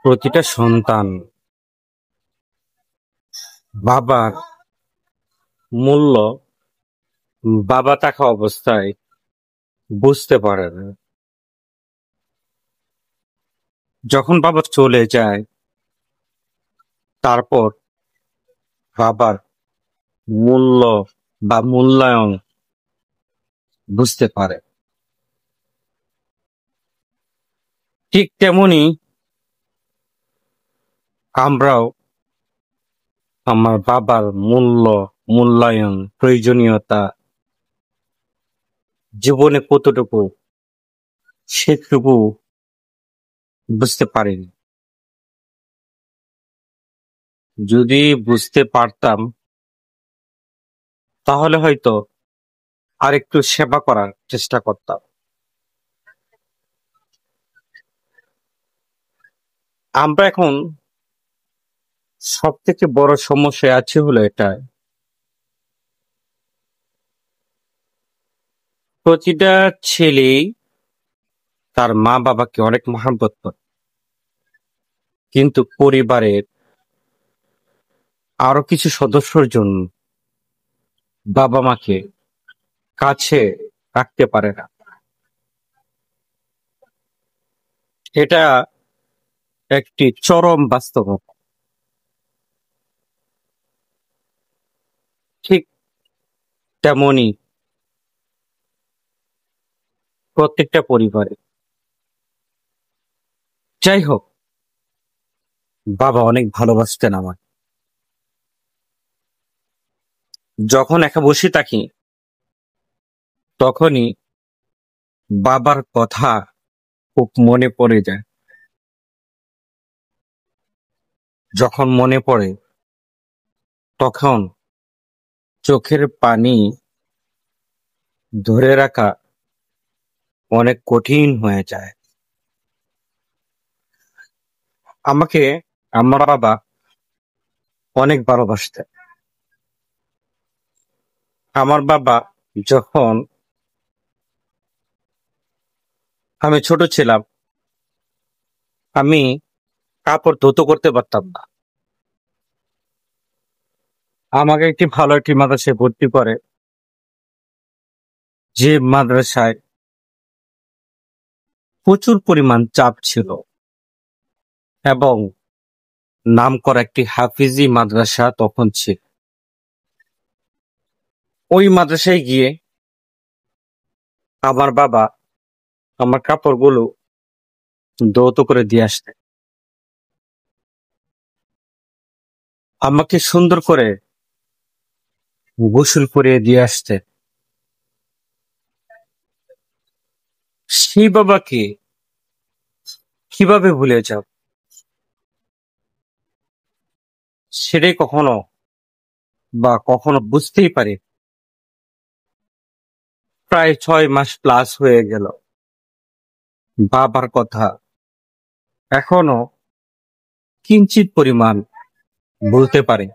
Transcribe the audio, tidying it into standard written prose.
প্রতিটা সন্তান বাবার মূল্য বাবা থাকা অবস্থায় বুঝতে পারে না। যখন বাবা চলে যায়, তারপর বাবার মূল্য বা মূল্যায়ন বুঝতে পারে। ঠিক তেমনি আমরাও আমার বাবার মূল্যায়ন, প্রয়োজনীয়তা, জীবনে কতটুকু সেটুকু বুঝতে পারিনি। যদি বুঝতে পারতাম, তাহলে হয়তো আরেকটু সেবা করার চেষ্টা করতাম। আমরা এখন সব থেকে বড় সমস্যায় আছি হলো এটা, প্রতিটা ছেলেই তার মা বাবাকে অনেক মহাব্বত করে, কিন্তু পরিবারের আরো কিছু সদস্যর জন্য বাবা মাকে কাছে রাখতে পারে না। এটা একটি চরম বাস্তবতা। ঠিক তেমনি প্রত্যেকটা পরিবারে, যাই হোক, বাবা অনেক ভালোবাসতেন আমার। যখন একা বসে থাকি, তখনই বাবার কথা খুব মনে পড়ে যায়। যখন মনে পড়ে, তখন চোখের পানি ধরে রাখা অনেক কঠিন হয়ে যায়। আমাকে আমার বাবা অনেক ভালোবাসতেন। আমার বাবা যখন আমি ছোট ছিলাম, আমি কাপড় ধুতো করতে পারতাম না। আমাকে একটি মাদ্রাসায় ভর্তি করে, যে মাদ্রাসায় প্রচুর পরিমাণ চাপ ছিল এবং নামকরা একটি হাফিজি মাদ্রাসা তখন ছিল। ওই মাদ্রাসায় গিয়ে আমার বাবা আমার কাপড়গুলো ধৌত করে দিয়ে আসতেন, আমাকে সুন্দর করে গোসল করিয়ে দিয়ে আসতেন। সেই বাবাকে কিভাবে ভুলে যাব, সেটাই কখনো বুঝতেই পারি। প্রায় 6 মাস প্লাস হয়ে গেল, বাবার কথা এখনো কিঞ্চিত পরিমাণ বলতে পারি।